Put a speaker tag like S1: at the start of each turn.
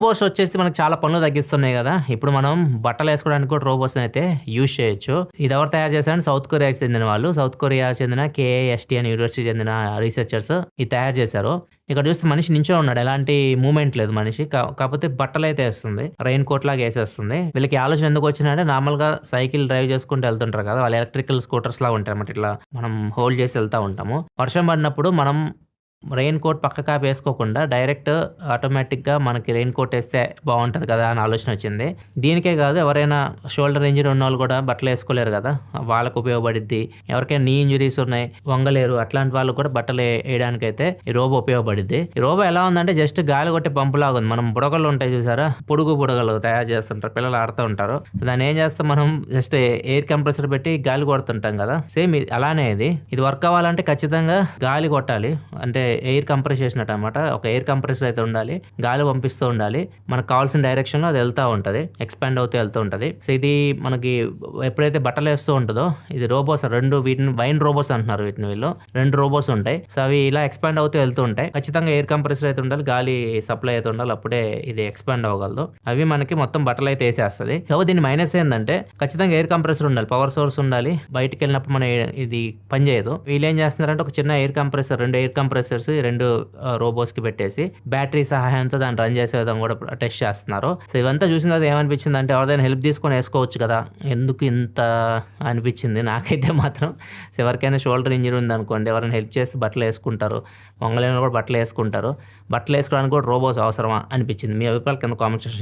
S1: Robots వచ్చేసి మనకు చాలా పనులు తగ్గిస్తున్నాయి గదా! ఇప్పుడు మనం బట్టలేసుకోవడానికి కూడా రోబోట్స్‌నయితే యూజ్ చేయొచ్చు. ఇదెవరు తయారు చేశారంటే సౌత్ కొరియాకి చెందిన వాళ్ళు. సౌత్ కొరియాకి చెందిన కేఐఎస్‌టీ అనే యూనివర్సిటీకి చెందిన రీసెర్చర్స్ ఇది తయారు చేశారు. ఇక్కడ చూస్తే మనిషి నించొని ఉన్నాడు. ఎలాంటి మూవ్‌మెంట్ లేదు మనిషి. కాపోతే బట్టలైతే ఏస్తుంది. రెయిన్ కోట్ లాగా ఏసేస్తుంది. వీళ్ళకి ఆలోచన ఎందుకొచ్చిందంటే నార్మల్‌గా సైకిల్ డ్రైవ్ చేసుకుంటూ ఎళ్తుంటారు కదా! వాళ్ళు ఎలక్ట్రికల్ స్కూటర్స్ లాగా ఉంటాయన్నమాట. ఇట్లా మనం హోల్డ్ చేసి ఎళ్తా ఉంటాము. వర్షం పడినప్పుడు మనం రెయిన్ కోట్ పక్క వేసుకోకుండా డైరెక్ట్ ఆటోమేటిక్‌గా మనకి రెయిన్ కోట్ ఏస్తే బావుంటది కదా! అని ఆలోచన వచ్చింది. దీనికే కాదు ఎవరైనా షోల్డర్ ఇంజ్యూరీ ఉన్నోళ్ళు కూడా బట్టలేసుకోలేరు కదా! వాళ్ళకి ఉపయోగపడిద్ది. ఎవరికైనా నీ ఇంజ్యూరీస్ ఉన్నాయి, వంగలేరు అట్లాంటి వాళ్ళు కూడా బట్టలు ఏయడానికైతే ఈ రోబో ఉపయోగపడిద్ది. ఈ రోబో ఎలా ఉందంటే జస్ట్ గాలి కొట్టే పంపులాగా ఉంది. మనం బుడగలు ఉంటాయి చూసారా? పొడుగు బుడగలు తయారు చేస్తుంటారు. పిల్లలు ఆడుతూ ఉంటారు. సో, దాన్ని ఏం చేస్తాం మనం జస్ట్ ఎయిర్ కంప్రెసర్ పెట్టి గాలి కొడుతుంటాం కదా! సేమ్ అలానే ఇది వర్క్ అవ్వాలంటే ఖచ్చితంగా గాలి కొట్టాలి. అంటే ఎయిర్ కంప్రెస్ చేసినట్టు అనమాట. ఒక ఎయిర్ కంప్రెసర్ అయితే ఉండాలి. గాలి పంపిస్తూ ఉండాలి. మనకు కావాల్సిన డైరెక్షన్‌లో అది వెళ్తా ఉంటది. ఎక్స్‌పాండ్ అవుతూ వెళ్తూ ఉంటది. సో, ఇది మనకి ఎప్పుడైతే బట్టలేస్తూ ఉంటదో ఇది రోబోస్ 2 వీటిని వైన్ రోబోస్ అంటున్నారు వీటిని వీళ్ళు. 2 రోబోస్ ఉంటాయి. సో, అవి ఇలా ఎక్స్‌పాండ్ అవుతూ వెళ్తూ ఉంటాయి. ఖచ్చితంగా ఎయిర్ కంప్రెసర్ అయితే ఉండాలి. గాలి సప్లై అయితే ఉండాలి. అప్పుడే ఇది ఎక్స్‌పాండ్ అవ్వగలదు. అవి మనకి మొత్తం బట్టలైతే ఏసేస్తది. కాకపోతే దీని మైనస్ ఏందంటే ఖచ్చితంగా ఎయిర్ కంప్రెసర్ ఉండాలి. పవర్ సోర్స్ ఉండాలి. బయటికెళ్ళినప్పుడు మన ఇది పని చేయదు. వీళ్ళేం చేస్తున్నారంటే ఒక చిన్న ఎయిర్ కంప్రెసర్ 2 ఎయిర్ కంప్రెసర్స్ 2 రోబోస్‌కి పెట్టేసి బ్యాటరీ సహాయంతో దాన్ని రన్ చేసే విధంగా కూడా టెస్ట్ చేస్తున్నారు. సో, ఇవంతా చూసిన తర్వాత ఏమనిపించిందంటే ఎవరిదైనా హెల్ప్ తీసుకొని ఏసుకోవచ్చు కదా! ఎందుకు ఇంత అనిపించింది నాకైతే మాత్రం. సో, ఎవరికైనా షోల్డర్ ఇంజ్యూరీ ఉందనుకోండి ఎవరైనా హెల్ప్ చేస్తే బట్టలేసుకుంటారు. వంగలేనోళ్ళు కూడా బట్టలేసుకుంటారు. బట్టలేసుకోవడానికి కూడా రోబోస్ అవసరమా అనిపించింది. మీ అభిప్రాయాలు కింద కామెంట్ సెక్షన్